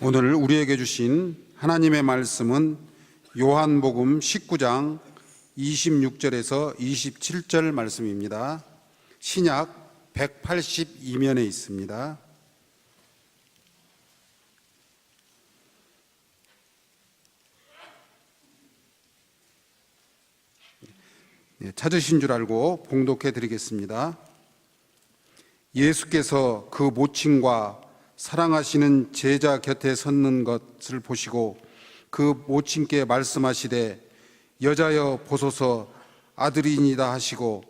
오늘 우리에게 주신 하나님의 말씀은 요한복음 19장 26절에서 27절 말씀입니다. 신약 182면에 있습니다. 찾으신 줄 알고 봉독해 드리겠습니다. 예수께서 그 모친과 사랑하시는 제자 곁에 섰는 것을 보시고 그 모친께 말씀하시되 여자여 보소서 아들이니이다 하시고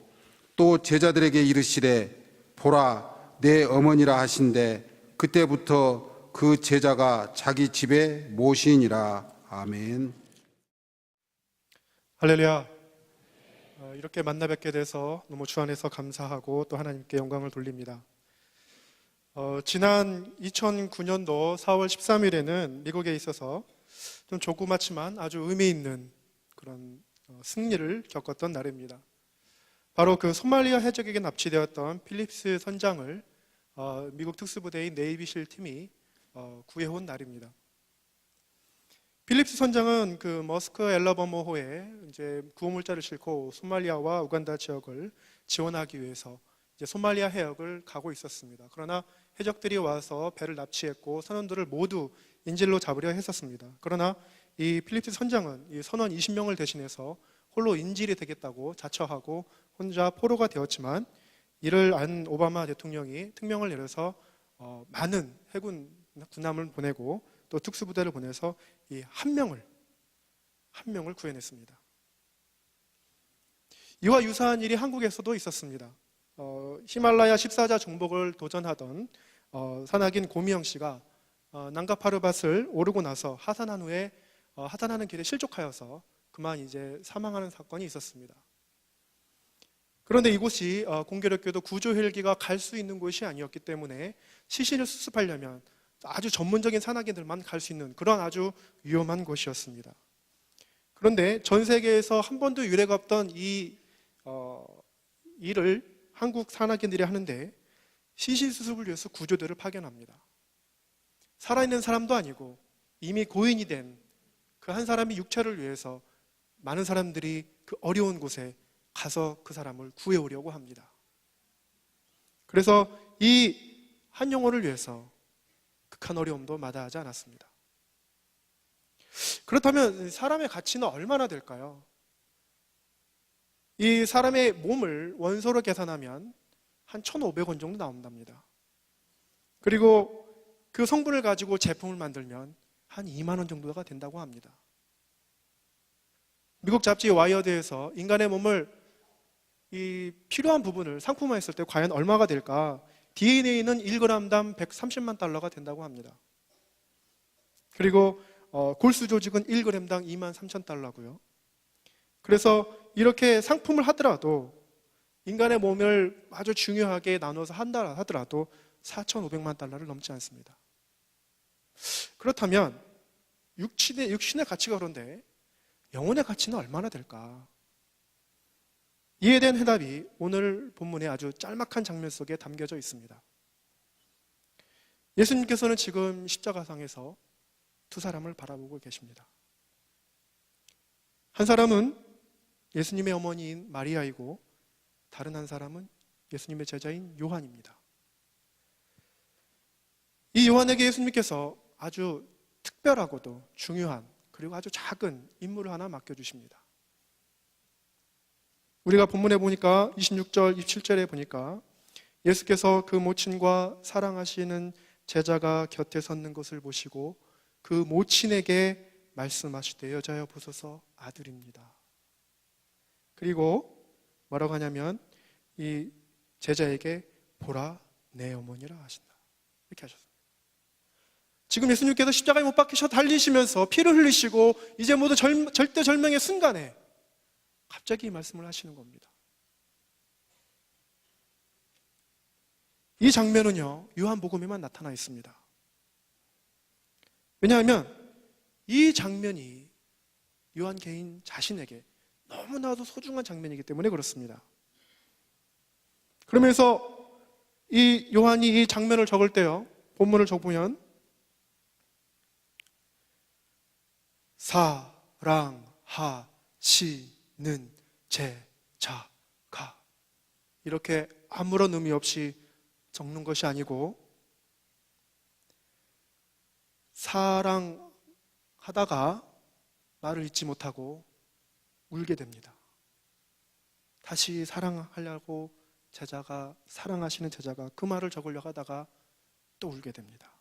또 제자들에게 이르시되 보라 내 어머니라 하신대 그때부터 그 제자가 자기 집에 모시니라. 아멘. 할렐루야. 이렇게 만나 뵙게 돼서 너무 주 안에서 감사하고 또 하나님께 영광을 돌립니다. 지난 2009년도 4월 13일에는 미국에 있어서 좀 조그맣지만 아주 의미 있는 그런 승리를 겪었던 날입니다. 바로 그 소말리아 해적에게 납치되었던 필립스 선장을 미국 특수부대인 네이비실 팀이 구해온 날입니다. 필립스 선장은 그 머스크 엘라버머호에 이제 구호물자를 싣고 소말리아와 우간다 지역을 지원하기 위해서 이제 소말리아 해역을 가고 있었습니다. 그러나 해적들이 와서 배를 납치했고 선원들을 모두 인질로 잡으려 했었습니다. 그러나 이 필립스 선장은 이 선원 20명을 대신해서 홀로 인질이 되겠다고 자처하고 혼자 포로가 되었지만 이를 안 오바마 대통령이 특명을 내려서 많은 해군 군함을 보내고 또 특수부대를 보내서 이 한 명을 구해냈습니다. 이와 유사한 일이 한국에서도 있었습니다. 히말라야 14자 정복을 도전하던 산악인 고미영 씨가 난가파르밧을 오르고 나서 하산한 후에 하산하는 길에 실족하여서 그만 이제 사망하는 사건이 있었습니다. 그런데 이곳이 공교롭게도 구조 헬기가 갈 수 있는 곳이 아니었기 때문에 시신을 수습하려면 아주 전문적인 산악인들만 갈 수 있는 그런 아주 위험한 곳이었습니다. 그런데 전 세계에서 한 번도 유례가 없던 이 일을 한국 산악인들이 하는데 시신 수습을 위해서 구조대를 파견합니다. 살아있는 사람도 아니고 이미 고인이 된 그 한 사람의 육체를 위해서 많은 사람들이 그 어려운 곳에 가서 그 사람을 구해오려고 합니다. 그래서 이 한 영혼을 위해서 극한 어려움도 마다하지 않았습니다. 그렇다면 사람의 가치는 얼마나 될까요? 이 사람의 몸을 원소로 계산하면 한 1,500원 정도 나온답니다. 그리고 그 성분을 가지고 제품을 만들면 한 2만 원 정도가 된다고 합니다. 미국 잡지 와이어드에서 인간의 몸을 이 필요한 부분을 상품화했을 때 과연 얼마가 될까? DNA는 1g당 130만 달러가 된다고 합니다. 그리고 골수 조직은 1g당 2만 3천 달러고요. 그래서 이렇게 상품을 하더라도 인간의 몸을 아주 중요하게 나눠서 한다 하더라도 4,500만 달러를 넘지 않습니다. 그렇다면 육신의 가치가 그런데 영혼의 가치는 얼마나 될까? 이에 대한 해답이 오늘 본문의 아주 짤막한 장면 속에 담겨져 있습니다. 예수님께서는 지금 십자가상에서 두 사람을 바라보고 계십니다. 한 사람은 예수님의 어머니인 마리아이고 다른 한 사람은 예수님의 제자인 요한입니다. 이 요한에게 예수님께서 아주 특별하고도 중요한 그리고 아주 작은 임무를 하나 맡겨주십니다. 우리가 본문에 보니까 26절, 27절에 보니까 예수께서 그 모친과 사랑하시는 제자가 곁에 섰는 것을 보시고 그 모친에게 말씀하시되 여자여 보소서 아들입니다. 그리고 뭐라고 하냐면 이 제자에게 보라 내 어머니라 하신다. 이렇게 하셨습니다. 지금 예수님께서 십자가에 못 박히셔 달리시면서 피를 흘리시고 이제 모두 절대절명의 순간에 갑자기 이 말씀을 하시는 겁니다. 이 장면은요 요한복음에만 나타나 있습니다. 왜냐하면 이 장면이 요한 개인 자신에게 너무나도 소중한 장면이기 때문에 그렇습니다. 그러면서 이 요한이 이 장면을 적을 때요 본문을 적으면 사랑하시는 제자가. 이렇게 아무런 의미 없이 적는 것이 아니고 사랑하다가 말을 잊지 못하고 울게 됩니다. 다시 사랑하려고 사랑하시는 제자가 그 말을 적으려고 하다가 또 울게 됩니다.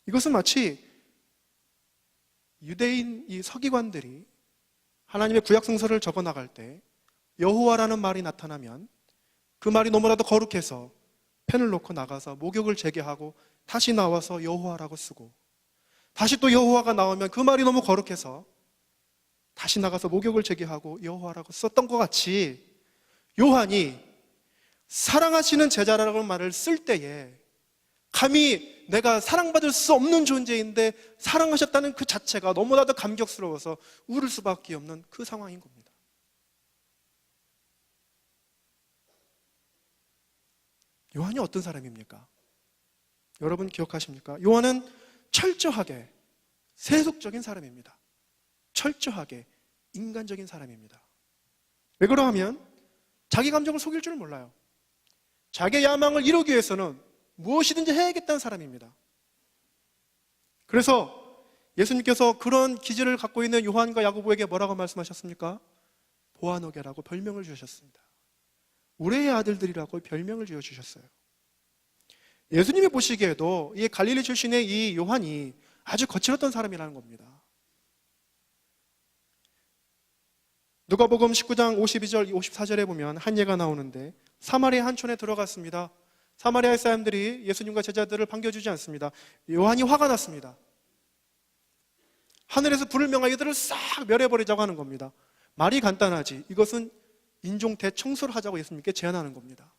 이것은 마치 유대인 이 서기관들이 하나님의 구약 성서를 적어 나갈 때 여호와라는 말이 나타나면 그 말이 너무나도 거룩해서 펜을 놓고 나가서 목욕을 재개하고 다시 나와서 여호와라고 쓰고, 다시 또 여호와가 나오면 그 말이 너무 거룩해서 다시 나가서 목욕을 재개하고 여호와라고 썼던 것 같이, 요한이 사랑하시는 제자라는 말을 쓸 때에 감히 내가 사랑받을 수 없는 존재인데 사랑하셨다는 그 자체가 너무나도 감격스러워서 울을 수밖에 없는 그 상황인 겁니다. 요한이 어떤 사람입니까? 여러분 기억하십니까? 요한은 철저하게 세속적인 사람입니다. 철저하게 인간적인 사람입니다. 왜 그러하면 자기 감정을 속일 줄 몰라요. 자기의 야망을 이루기 위해서는 무엇이든지 해야겠다는 사람입니다. 그래서 예수님께서 그런 기질을 갖고 있는 요한과 야고보에게 뭐라고 말씀하셨습니까? 보아노게라고 별명을 주셨습니다. 우레의 아들들이라고 별명을 지어주셨어요. 예수님이 보시기에도 이 갈릴리 출신의 이 요한이 아주 거칠었던 사람이라는 겁니다. 누가복음 19장 52절 54절에 보면 한 예가 나오는데, 사마리아 한 촌에 들어갔습니다. 사마리아 사람들이 예수님과 제자들을 반겨주지 않습니다. 요한이 화가 났습니다. 하늘에서 불을 명하여 이들을 싹 멸해버리자고 하는 겁니다. 말이 간단하지, 이것은 인종 대청소를 하자고 예수님께 제안하는 겁니다.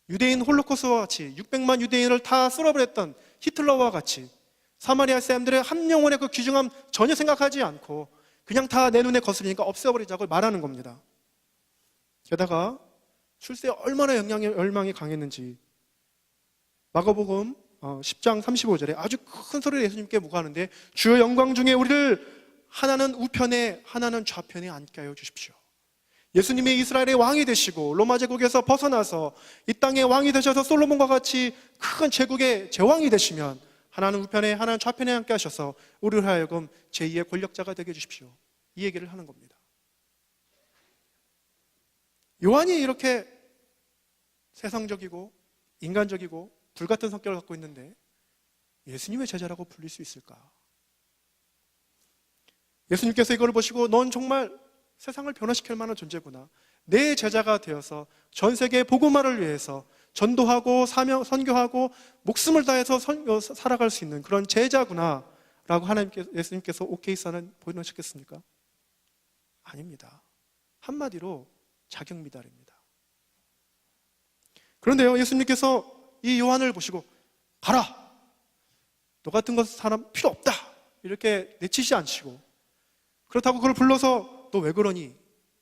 유대인 홀로코스트와 같이 600만 유대인을 다 쓸어버렸던 히틀러와 같이 사마리아 사람들의 한 영혼의 그 귀중함 전혀 생각하지 않고 그냥 다 내 눈에 거스리니까 없애버리자고 말하는 겁니다. 게다가 출세에 얼마나 열망이 강했는지 마가복음 10장 35절에 아주 큰 소리로 예수님께 묵하는데, 주의 영광 중에 우리를 하나는 우편에 하나는 좌편에 앉게 하여 주십시오. 예수님이 이스라엘의 왕이 되시고 로마 제국에서 벗어나서 이 땅의 왕이 되셔서 솔로몬과 같이 큰 제국의 제왕이 되시면 하나는 우편에 하나는 좌편에 앉게 하셔서 우리를 하여금 제2의 권력자가 되게 해주십시오. 이 얘기를 하는 겁니다. 요한이 이렇게 세상적이고 인간적이고 불같은 성격을 갖고 있는데 예수님의 제자라고 불릴 수 있을까? 예수님께서 이걸 보시고 넌 정말 세상을 변화시킬 만한 존재구나, 내 제자가 되어서 전 세계 복음화를 위해서 전도하고 선교하고 목숨을 다해서 살아갈 수 있는 그런 제자구나 라고 예수님께서 오케이 사인을 보여주셨겠습니까? 아닙니다. 한마디로 자격 미달입니다. 그런데요, 예수님께서 이 요한을 보시고 가라, 너 같은 사람 필요 없다 이렇게 내치지 않으시고, 그렇다고 그걸 불러서 너 왜 그러니?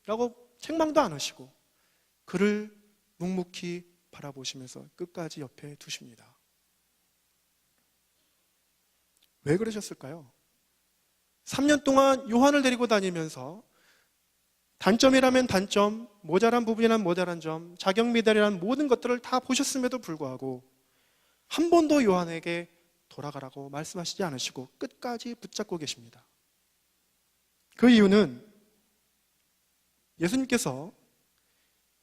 라고 책망도 안 하시고 그를 묵묵히 바라보시면서 끝까지 옆에 두십니다. 왜 그러셨을까요? 3년 동안 요한을 데리고 다니면서 단점이라면 단점, 모자란 부분이라면 모자란 점, 자격 미달이라는 모든 것들을 다 보셨음에도 불구하고 한 번도 요한에게 돌아가라고 말씀하시지 않으시고 끝까지 붙잡고 계십니다. 그 이유는 예수님께서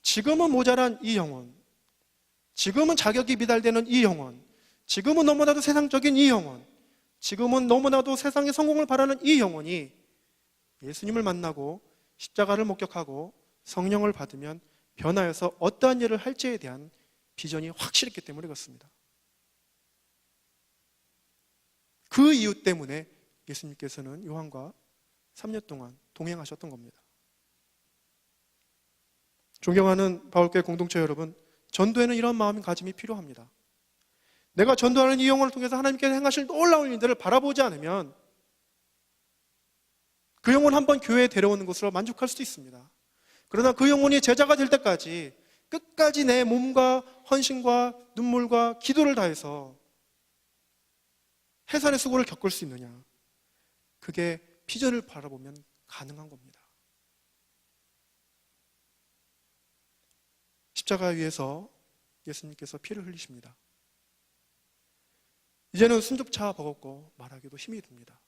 지금은 모자란 이 영혼, 지금은 자격이 미달되는 이 영혼, 지금은 너무나도 세상적인 이 영혼, 지금은 너무나도 세상의 성공을 바라는 이 영혼이 예수님을 만나고 십자가를 목격하고 성령을 받으면 변하여서 어떠한 일을 할지에 대한 비전이 확실했기 때문에 그렇습니다. 그 이유 때문에 예수님께서는 요한과 3년 동안 동행하셨던 겁니다. 존경하는 바울교회 공동체 여러분, 전도에는 이런 마음가짐이 필요합니다. 내가 전도하는 이 영혼을 통해서 하나님께서 행하실 놀라운 일들을 바라보지 않으면 그 영혼 한번 교회에 데려오는 것으로 만족할 수도 있습니다. 그러나 그 영혼이 제자가 될 때까지 끝까지 내 몸과 헌신과 눈물과 기도를 다해서 해산의 수고를 겪을 수 있느냐, 그게 비전을 바라보면 가능한 겁니다. 십자가 위에서 예수님께서 피를 흘리십니다. 이제는 숨조차 버겁고 말하기도 힘이 듭니다.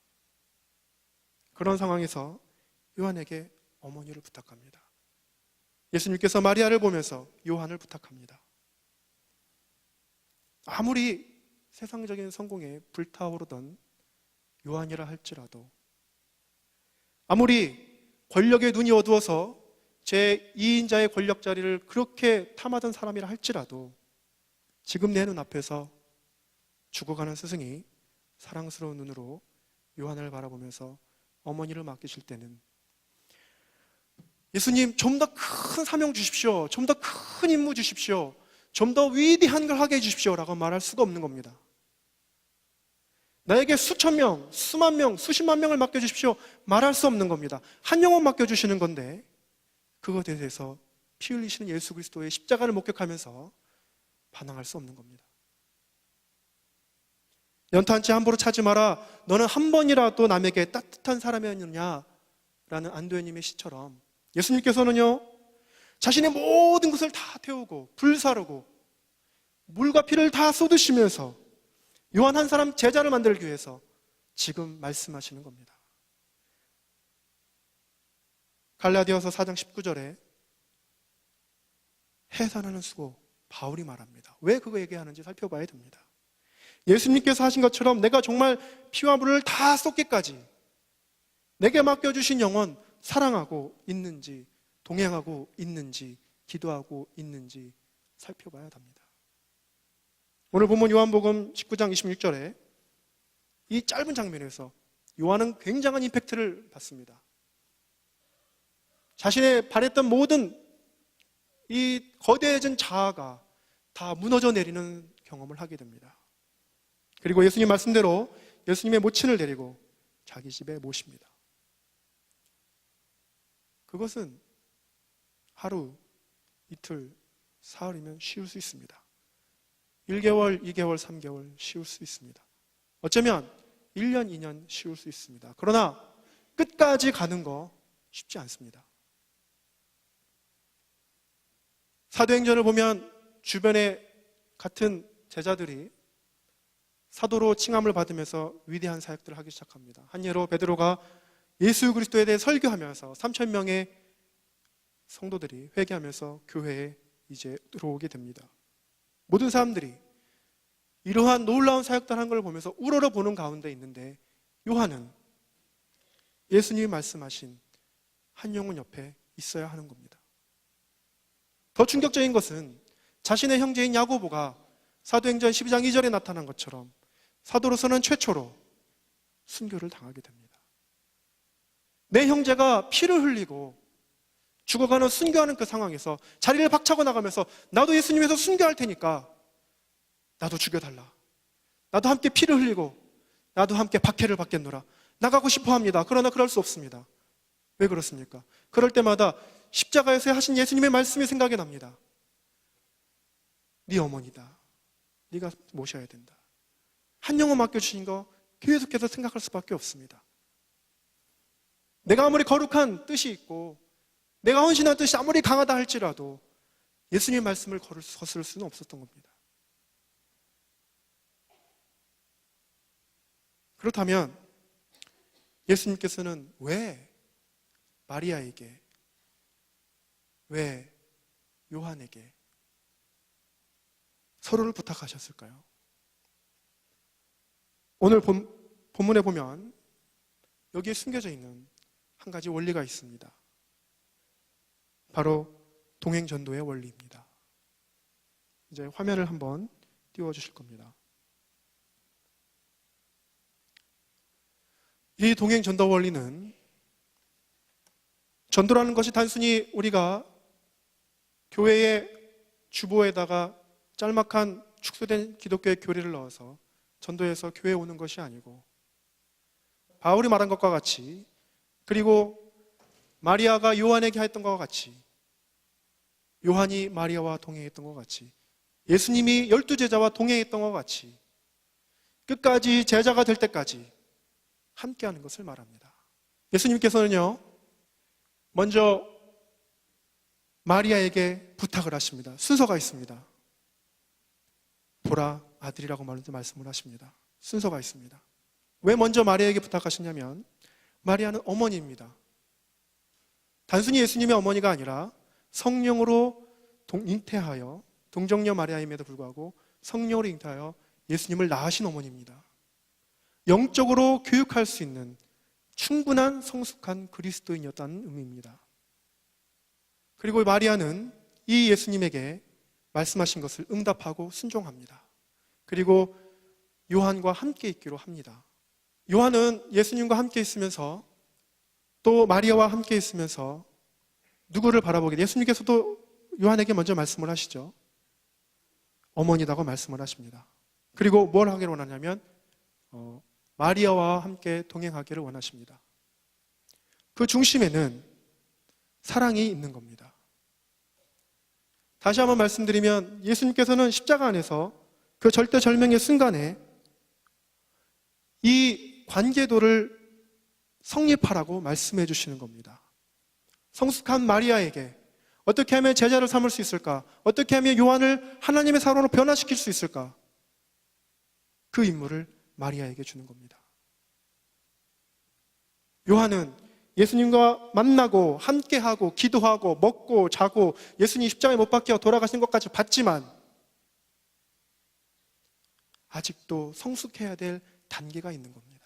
그런 상황에서 요한에게 어머니를 부탁합니다. 예수님께서 마리아를 보면서 요한을 부탁합니다. 아무리 세상적인 성공에 불타오르던 요한이라 할지라도, 아무리 권력의 눈이 어두워서 제2인자의 권력 자리를 그렇게 탐하던 사람이라 할지라도, 지금 내 눈앞에서 죽어가는 스승이 사랑스러운 눈으로 요한을 바라보면서 어머니를 맡기실 때는, 예수님 좀 더 큰 사명 주십시오, 좀 더 큰 임무 주십시오, 좀 더 위대한 걸 하게 해주십시오 라고 말할 수가 없는 겁니다. 나에게 수천 명, 수만 명, 수십만 명을 맡겨주십시오 말할 수 없는 겁니다. 한 영혼 맡겨주시는 건데, 그것에 대해서 피 흘리시는 예수 그리스도의 십자가를 목격하면서 반항할 수 없는 겁니다. 연탄치 함부로 차지 마라, 너는 한 번이라도 남에게 따뜻한 사람이었느냐 라는 안도현님의 시처럼, 예수님께서는요, 자신의 모든 것을 다 태우고 불사르고 물과 피를 다 쏟으시면서 요한 한 사람 제자를 만들기 위해서 지금 말씀하시는 겁니다. 갈라디아서 4장 19절에 해산하는 수고, 바울이 말합니다. 왜 그거 얘기하는지 살펴봐야 됩니다. 예수님께서 하신 것처럼 내가 정말 피와 물을 다 쏟기까지 내게 맡겨주신 영혼 사랑하고 있는지, 동행하고 있는지, 기도하고 있는지 살펴봐야 합니다. 오늘 본문 요한복음 19장 26절에 이 짧은 장면에서 요한은 굉장한 임팩트를 받습니다. 자신의 바랬던 모든 이 거대해진 자아가 다 무너져 내리는 경험을 하게 됩니다. 그리고 예수님 말씀대로 예수님의 모친을 데리고 자기 집에 모십니다. 그것은 하루, 이틀, 사흘이면 쉬울 수 있습니다. 1개월, 2개월, 3개월 쉬울 수 있습니다. 어쩌면 1년, 2년 쉬울 수 있습니다. 그러나 끝까지 가는 거 쉽지 않습니다. 사도행전을 보면 주변에 같은 제자들이 사도로 칭함을 받으면서 위대한 사역들을 하기 시작합니다. 한 예로 베드로가 예수 그리스도에 대해 설교하면서 3,000명의 성도들이 회개하면서 교회에 이제 들어오게 됩니다. 모든 사람들이 이러한 놀라운 사역들 하는 걸 보면서 우러러 보는 가운데 있는데, 요한은 예수님이 말씀하신 한 영혼 옆에 있어야 하는 겁니다. 더 충격적인 것은 자신의 형제인 야고보가 사도행전 12장 2절에 나타난 것처럼 사도로서는 최초로 순교를 당하게 됩니다. 내 형제가 피를 흘리고 죽어가는 순교하는 그 상황에서 자리를 박차고 나가면서 나도 예수님에서 순교할 테니까 나도 죽여달라, 나도 함께 피를 흘리고 나도 함께 박해를 받겠노라, 나가고 싶어 합니다. 그러나 그럴 수 없습니다. 왜 그렇습니까? 그럴 때마다 십자가에서 하신 예수님의 말씀이 생각이 납니다. 네 어머니다, 네가 모셔야 된다. 한 영혼 맡겨주신 거 계속해서 생각할 수밖에 없습니다. 내가 아무리 거룩한 뜻이 있고 내가 헌신한 뜻이 아무리 강하다 할지라도 예수님의 말씀을 거스를 수는 없었던 겁니다. 그렇다면 예수님께서는 왜 마리아에게, 왜 요한에게 서로를 부탁하셨을까요? 오늘 본문에 보면 여기에 숨겨져 있는 한 가지 원리가 있습니다. 바로 동행전도의 원리입니다. 이제 화면을 한번 띄워주실 겁니다. 이 동행전도 원리는, 전도라는 것이 단순히 우리가 교회의 주보에다가 짤막한 축소된 기독교의 교리를 넣어서 전도해서 교회에 오는 것이 아니고, 바울이 말한 것과 같이, 그리고 마리아가 요한에게 했던 것과 같이, 요한이 마리아와 동행했던 것 같이, 예수님이 12제자와 동행했던 것 같이 끝까지 제자가 될 때까지 함께하는 것을 말합니다. 예수님께서는요, 먼저 마리아에게 부탁을 하십니다. 순서가 있습니다. 보라, 아들이라고 말씀을 하십니다. 순서가 있습니다. 왜 먼저 마리아에게 부탁하시냐면, 마리아는 어머니입니다. 단순히 예수님의 어머니가 아니라 성령으로 잉태하여, 동정녀 마리아임에도 불구하고 성령으로 잉태하여 예수님을 낳으신 어머니입니다. 영적으로 교육할 수 있는 충분한 성숙한 그리스도인이었다는 의미입니다. 그리고 마리아는 이 예수님에게 말씀하신 것을 응답하고 순종합니다. 그리고 요한과 함께 있기로 합니다. 요한은 예수님과 함께 있으면서 또 마리아와 함께 있으면서 누구를 바라보게 돼요? 예수님께서도 요한에게 먼저 말씀을 하시죠. 어머니라고 말씀을 하십니다. 그리고 뭘 하기를 원하냐면 마리아와 함께 동행하기를 원하십니다. 그 중심에는 사랑이 있는 겁니다. 다시 한번 말씀드리면 예수님께서는 십자가 안에서 그 절대절명의 순간에 이 관계도를 성립하라고 말씀해 주시는 겁니다. 성숙한 마리아에게 어떻게 하면 제자를 삼을 수 있을까? 어떻게 하면 요한을 하나님의 사람으로 변화시킬 수 있을까? 그 임무를 마리아에게 주는 겁니다. 요한은 예수님과 만나고 함께하고 기도하고 먹고 자고 예수님 십자가에 못 박혀 돌아가신 것까지 봤지만 아직도 성숙해야 될 단계가 있는 겁니다.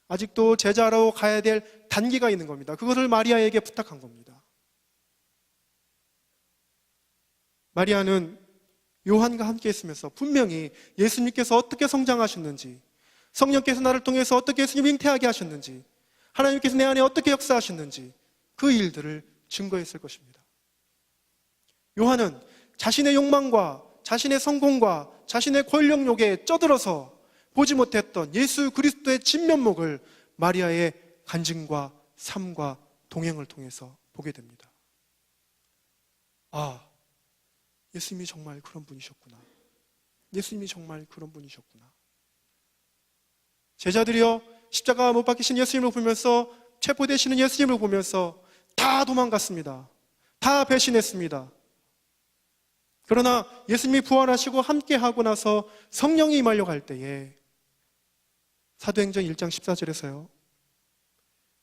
아직도 제자로 가야 될 단계가 있는 겁니다. 그것을 마리아에게 부탁한 겁니다. 마리아는 요한과 함께 있으면서 분명히 예수님께서 어떻게 성장하셨는지, 성령께서 나를 통해서 어떻게 예수님을 잉태하게 하셨는지, 하나님께서 내 안에 어떻게 역사하셨는지 그 일들을 증거했을 것입니다. 요한은 자신의 욕망과 자신의 성공과 자신의 권력욕에 쩌들어서 보지 못했던 예수 그리스도의 진면목을 마리아의 간증과 삶과 동행을 통해서 보게 됩니다. 아, 예수님이 정말 그런 분이셨구나. 예수님이 정말 그런 분이셨구나. 제자들이요, 십자가 못 박히신 예수님을 보면서, 체포되시는 예수님을 보면서 다 도망갔습니다. 다 배신했습니다. 그러나 예수님이 부활하시고 함께하고 나서 성령이 임하려고 할 때에 사도행전 1장 14절에서요,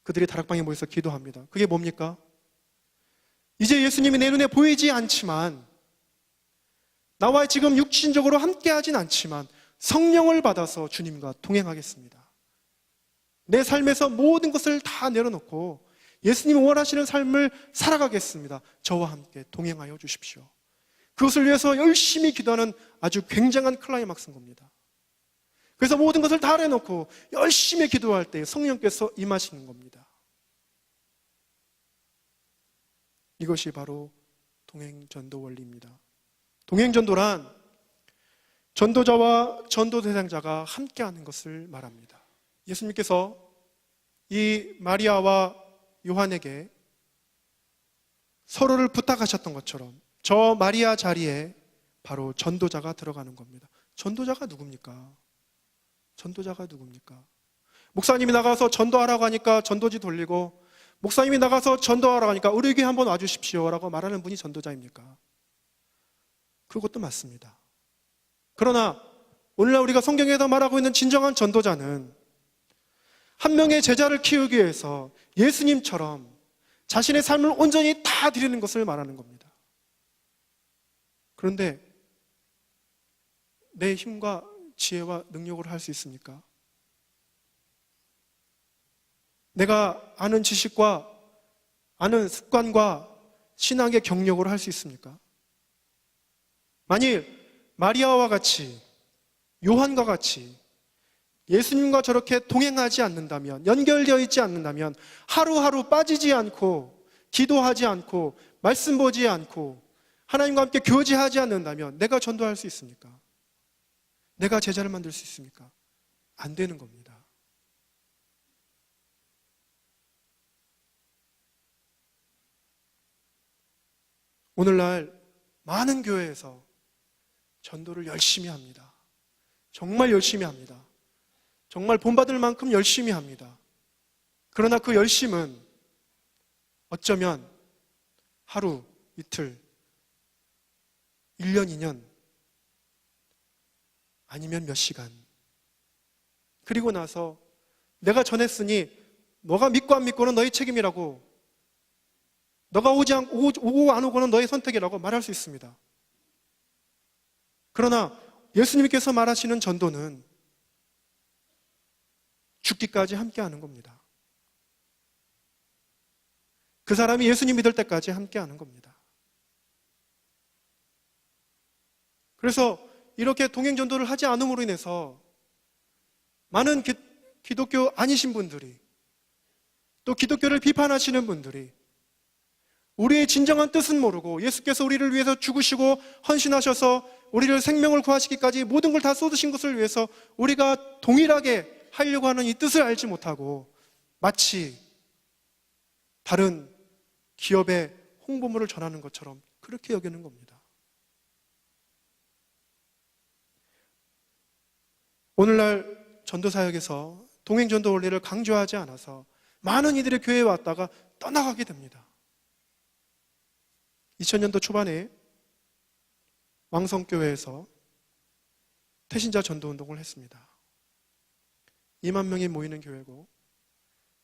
그들이 다락방에 모여서 기도합니다. 그게 뭡니까? 이제 예수님이 내 눈에 보이지 않지만, 나와 지금 육신적으로 함께하진 않지만 성령을 받아서 주님과 동행하겠습니다. 내 삶에서 모든 것을 다 내려놓고 예수님이 원하시는 삶을 살아가겠습니다. 저와 함께 동행하여 주십시오. 그것을 위해서 열심히 기도하는 아주 굉장한 클라이막스인 겁니다. 그래서 모든 것을 다 내놓고 열심히 기도할 때 성령께서 임하시는 겁니다. 이것이 바로 동행전도 원리입니다. 동행전도란 전도자와 전도 대상자가 함께하는 것을 말합니다. 예수님께서 이 마리아와 요한에게 서로를 부탁하셨던 것처럼 저 마리아 자리에 바로 전도자가 들어가는 겁니다. 전도자가 누굽니까? 전도자가 누굽니까? 목사님이 나가서 전도하라고 하니까 전도지 돌리고, 목사님이 나가서 전도하라고 하니까 우리 교회 한번 와주십시오 라고 말하는 분이 전도자입니까? 그것도 맞습니다. 그러나 오늘날 우리가 성경에서 말하고 있는 진정한 전도자는 한 명의 제자를 키우기 위해서 예수님처럼 자신의 삶을 온전히 다 드리는 것을 말하는 겁니다. 그런데 내 힘과 지혜와 능력으로 할 수 있습니까? 내가 아는 지식과 아는 습관과 신앙의 경력으로 할 수 있습니까? 만일 마리아와 같이, 요한과 같이 예수님과 저렇게 동행하지 않는다면, 연결되어 있지 않는다면, 하루하루 빠지지 않고 기도하지 않고 말씀 보지 않고 하나님과 함께 교제하지 않는다면 내가 전도할 수 있습니까? 내가 제자를 만들 수 있습니까? 안 되는 겁니다. 오늘날 많은 교회에서 전도를 열심히 합니다. 정말 열심히 합니다. 정말 본받을 만큼 열심히 합니다. 그러나 그 열심은 어쩌면 하루, 이틀, 1년, 2년, 아니면 몇 시간. 그리고 나서 내가 너가 믿고 안 믿고는 너의 책임이라고, 너가 오고 안 오고는 너의 선택이라고 말할 수 있습니다. 그러나 예수님께서 말하시는 전도는 죽기까지 함께 하는 겁니다. 그 사람이 예수님 믿을 때까지 함께 하는 겁니다. 그래서 이렇게 동행전도를 하지 않음으로 인해서 많은 기독교 아니신 분들이, 또 기독교를 비판하시는 분들이 우리의 진정한 뜻은 모르고 예수께서 우리를 위해서 죽으시고 헌신하셔서 우리를 생명을 구하시기까지 모든 걸 다 쏟으신 것을 위해서 우리가 동일하게 하려고 하는 이 뜻을 알지 못하고 마치 다른 기업의 홍보물을 전하는 것처럼 그렇게 여기는 겁니다. 오늘날 전도사역에서 동행전도 원리를 강조하지 않아서 많은 이들이 교회에 왔다가 떠나가게 됩니다. 2000년도 초반에 왕성교회에서 태신자 전도운동을 했습니다. 2만 명이 모이는 교회고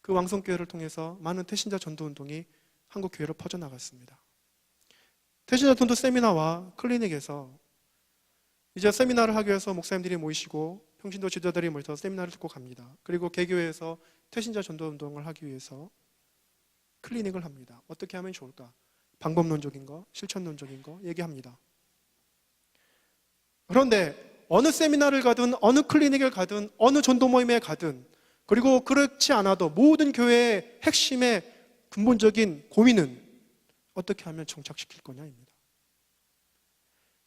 그 왕성교회를 통해서 많은 태신자 전도운동이 한국 교회로 퍼져나갔습니다. 태신자 전도 세미나와 클리닉에서 이제 세미나를 하기 위해서 목사님들이 모이시고 평신도 지도자들이 모여서 세미나를 듣고 갑니다. 그리고 개교회에서 태신자 전도운동을 하기 위해서 클리닉을 합니다. 어떻게 하면 좋을까? 방법론적인 거, 실천론적인 거 얘기합니다. 그런데 어느 세미나를 가든 어느 클리닉을 가든 어느 전도 모임에 가든, 그리고 그렇지 않아도 모든 교회의 핵심의 근본적인 고민은 어떻게 하면 정착시킬 거냐입니다.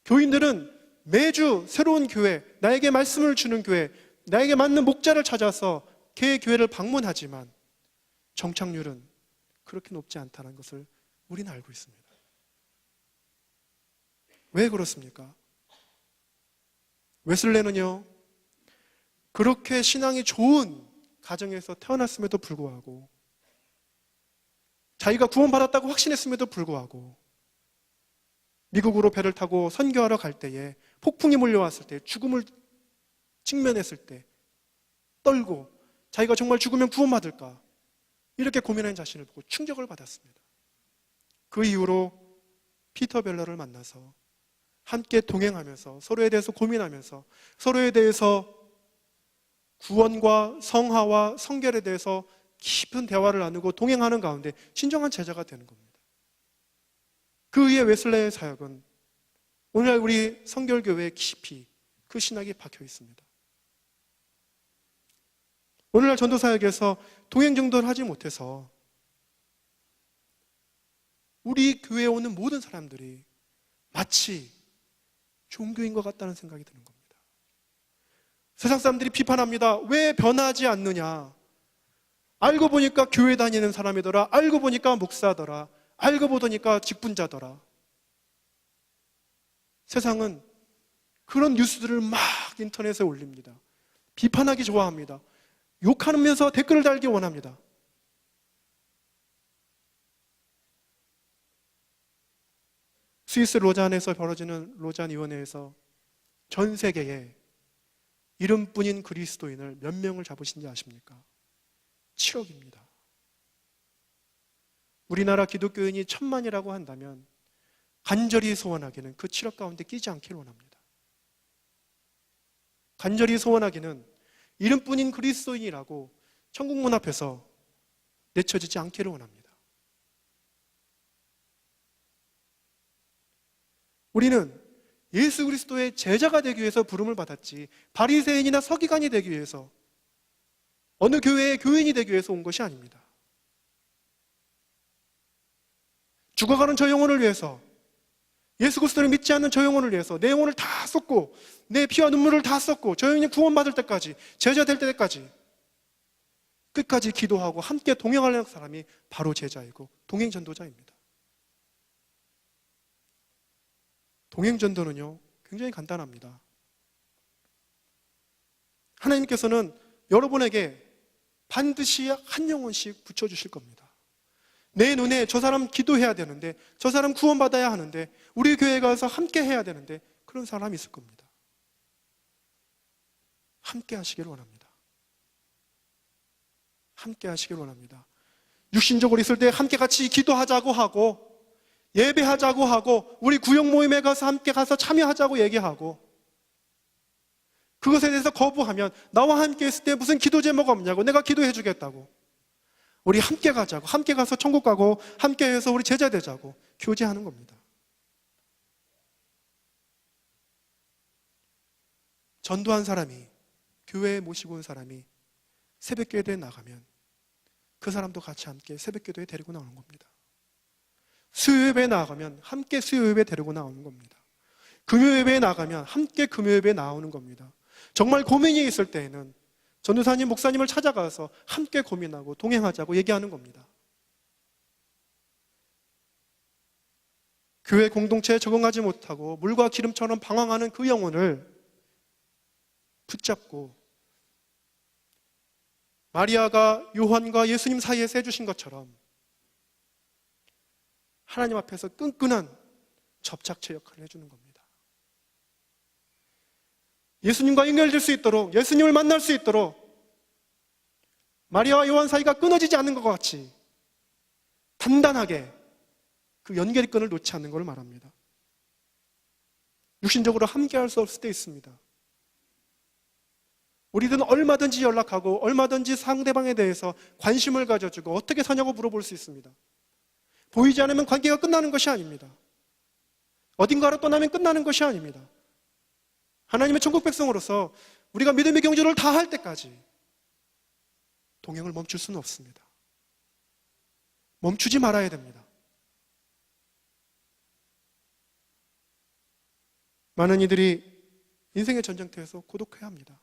교인들은 매주 새로운 교회, 나에게 말씀을 주는 교회, 나에게 맞는 목자를 찾아서 개 교회를 방문하지만 정착률은 그렇게 높지 않다는 것을 우리는 알고 있습니다. 왜 그렇습니까? 웨슬레는요, 그렇게 신앙이 좋은 가정에서 태어났음에도 불구하고, 자기가 구원받았다고 확신했음에도 불구하고 미국으로 배를 타고 선교하러 갈 때에 폭풍이 몰려왔을 때, 죽음을 직면했을 때 떨고 자기가 정말 죽으면 구원받을까 이렇게 고민하는 자신을 보고 충격을 받았습니다. 그 이후로 피터 벨러를 만나서 함께 동행하면서 서로에 대해서 고민하면서 서로에 대해서 구원과 성화와 성결에 대해서 깊은 대화를 나누고 동행하는 가운데 진정한 제자가 되는 겁니다. 그 위에 웨슬레의 사역은 오늘날 우리 성결교회에 깊이 그 신학이 박혀 있습니다. 오늘날 전도사역에서 동행정도를 하지 못해서 우리 교회에 오는 모든 사람들이 마치 종교인 것 같다는 생각이 드는 겁니다. 세상 사람들이 비판합니다. 왜 변하지 않느냐? 알고 보니까 교회 다니는 사람이더라. 알고 보니까 목사더라. 알고 보니까 직분자더라. 세상은 그런 뉴스들을 막 인터넷에 올립니다. 비판하기 좋아합니다. 욕하면서 댓글을 달기 원합니다. 스위스 로잔에서 벌어지는 로잔위원회에서 전 세계에 이름뿐인 그리스도인을 몇 명을 잡으신지 아십니까? 7억입니다. 우리나라 기독교인이 1000만이라고 한다면 간절히 소원하기는 그 7억 가운데 끼지 않기를 원합니다. 간절히 소원하기는 이름뿐인 그리스도인이라고 천국문 앞에서 내쳐지지 않기를 원합니다. 우리는 예수 그리스도의 제자가 되기 위해서 부름을 받았지 바리새인이나 서기관이 되기 위해서, 어느 교회의 교인이 되기 위해서 온 것이 아닙니다. 죽어가는 저 영혼을 위해서, 예수 그리스도를 믿지 않는 저 영혼을 위해서 내 영혼을 다 쏟고 내 피와 눈물을 다 쏟고 저 영혼이 구원받을 때까지, 제자 될 때까지 끝까지 기도하고 함께 동행하려는 사람이 바로 제자이고 동행전도자입니다. 동행전도는요 굉장히 간단합니다. 하나님께서는 여러분에게 반드시 한 영혼씩 붙여주실 겁니다. 내 눈에 저 사람 기도해야 되는데, 저 사람 구원받아야 하는데, 우리 교회 가서 함께 해야 되는데, 그런 사람이 있을 겁니다. 함께 하시길 원합니다. 함께 하시길 원합니다. 육신적으로 있을 때 함께 같이 기도하자고 하고, 예배하자고 하고, 우리 구역 모임에 가서 함께 가서 참여하자고 얘기하고, 그것에 대해서 거부하면 나와 함께 있을 때 무슨 기도 제목 없냐고, 내가 기도해 주겠다고, 우리 함께 가자고, 함께 가서 천국 가고, 함께 해서 우리 제자 되자고 교제하는 겁니다. 전도한 사람이, 교회에 모시고 온 사람이 새벽기도에 나가면 그 사람도 같이 함께 새벽기도에 데리고 나오는 겁니다. 수요예배에 나가면 함께 수요예배에 데리고 나오는 겁니다. 금요예배에 나가면 함께 금요예배에 나오는 겁니다. 정말 고민이 있을 때에는 전도사님, 목사님을 찾아가서 함께 고민하고 동행하자고 얘기하는 겁니다. 교회 공동체에 적응하지 못하고 물과 기름처럼 방황하는 그 영혼을 붙잡고, 마리아가 요한과 예수님 사이에서 해주신 것처럼 하나님 앞에서 끈끈한 접착체 역할을 해주는 겁니다. 예수님과 연결될 수 있도록, 예수님을 만날 수 있도록 마리아와 요한 사이가 끊어지지 않는 것 같이 단단하게 그 연결의 끈을 놓지 않는 것을 말합니다. 육신적으로 함께할 수 없을 때 있습니다. 우리들은 얼마든지 연락하고 얼마든지 상대방에 대해서 관심을 가져주고 어떻게 사냐고 물어볼 수 있습니다. 보이지 않으면 관계가 끝나는 것이 아닙니다. 어딘가로 떠나면 끝나는 것이 아닙니다. 하나님의 천국 백성으로서 우리가 믿음의 경주를 다 할 때까지 동행을 멈출 수는 없습니다. 멈추지 말아야 됩니다. 많은 이들이 인생의 전쟁터에서 고독해야 합니다.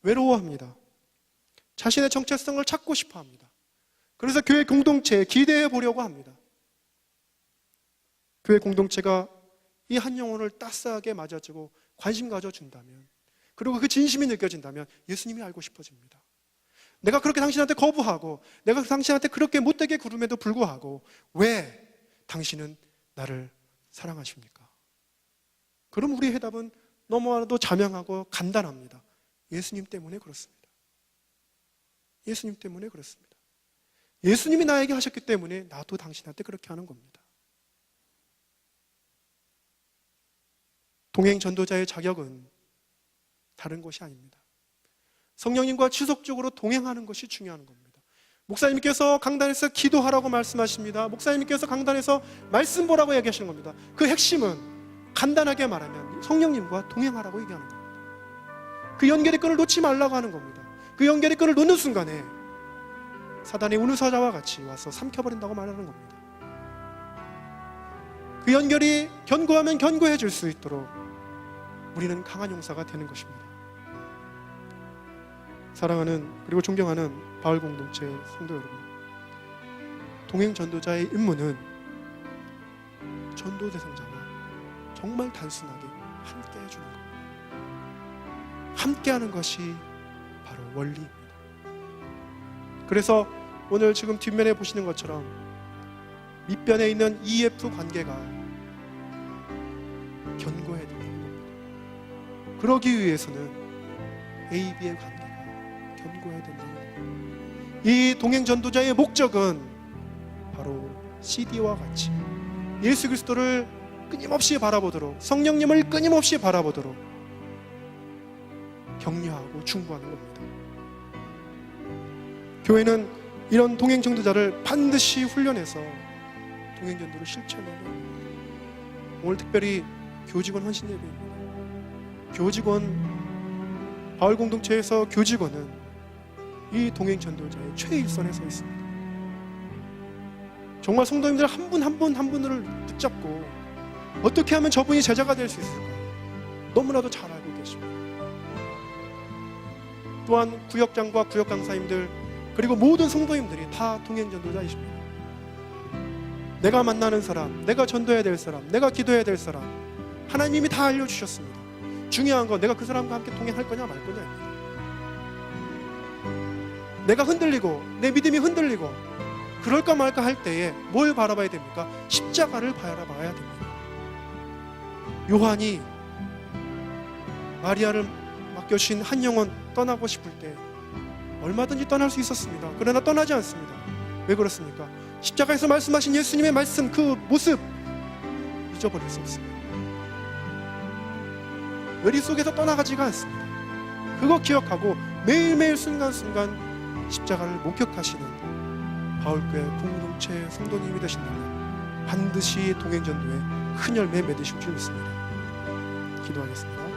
외로워합니다. 자신의 정체성을 찾고 싶어 합니다. 그래서 교회 공동체에 기대해 보려고 합니다. 교회 공동체가 이 한 영혼을 따스하게 맞아주고 관심 가져준다면, 그리고 그 진심이 느껴진다면 예수님이 알고 싶어집니다. 내가 그렇게 당신한테 거부하고, 내가 당신한테 그렇게 못되게 구름에도 불구하고 왜 당신은 나를 사랑하십니까? 그럼 우리의 해답은 너무나도 자명하고 간단합니다. 예수님 때문에 그렇습니다. 예수님 때문에 그렇습니다. 예수님이 나에게 하셨기 때문에 나도 당신한테 그렇게 하는 겁니다. 동행 전도자의 자격은 다른 것이 아닙니다. 성령님과 지속적으로 동행하는 것이 중요한 겁니다. 목사님께서 강단에서 기도하라고 말씀하십니다. 목사님께서 강단에서 말씀 보라고 얘기하시는 겁니다. 그 핵심은 간단하게 말하면 성령님과 동행하라고 얘기하는 겁니다. 그 연결의 끈을 놓지 말라고 하는 겁니다. 그 연결의 끈을 놓는 순간에 사단의 운우사자와 같이 와서 삼켜버린다고 말하는 겁니다. 그 연결이 견고하면 견고해질 수 있도록 우리는 강한 용사가 되는 것입니다. 사랑하는, 그리고 존경하는 바울 공동체 성도 여러분, 동행 전도자의 임무는 전도 대상자와 정말 단순하게 함께 해주는 겁니다. 함께하는 것이 바로 원리입니다. 그래서 오늘 지금 뒷면에 보시는 것처럼 밑변에 있는 EF 관계가 견고해야 된다는 겁니다. 그러기 위해서는 AB의 관계가 견고해야 된다는 겁니다. 이 동행 전도자의 목적은 바로 CD와 같이 예수 그리스도를 끊임없이 바라보도록, 성령님을 끊임없이 바라보도록 격려하고 충고하는 겁니다. 교회는 이런 동행 전도자를 반드시 훈련해서 동행 전도를 실천해야 합니다. 오늘 특별히 교직원 헌신 예배입니다. 교직원, 바울 공동체에서 교직원은 이 동행 전도자의 최일선에 서 있습니다. 정말 성도님들 한 분 한 분 한 분을 붙잡고 어떻게 하면 저분이 제자가 될 수 있을까 너무나도 잘 알고 계십니다. 또한 구역장과 구역 강사님들, 그리고 모든 성도님들이 다 동행 전도자이십니다. 내가 만나는 사람, 내가 전도해야 될 사람, 내가 기도해야 될 사람, 하나님이 다 알려주셨습니다. 중요한 건 내가 그 사람과 함께 동행할 거냐 말 거냐입니다. 내가 흔들리고 내 믿음이 흔들리고 그럴까 말까 할 때에 뭘 바라봐야 됩니까? 십자가를 바라봐야 됩니다. 요한이 마리아를 맡겨주신 한 영혼 떠나고 싶을 때 얼마든지 떠날 수 있었습니다. 그러나 떠나지 않습니다. 왜 그렇습니까? 십자가에서 말씀하신 예수님의 말씀, 그 모습 잊어버릴 수 없습니다. 머릿속에서 떠나가지가 않습니다. 그거 기억하고 매일매일 순간순간 십자가를 목격하시는 바울교회 공동체 성도님이 되신다면 반드시 동행전도에 큰 열매 맺으실 줄 믿습니다. 기도하겠습니다.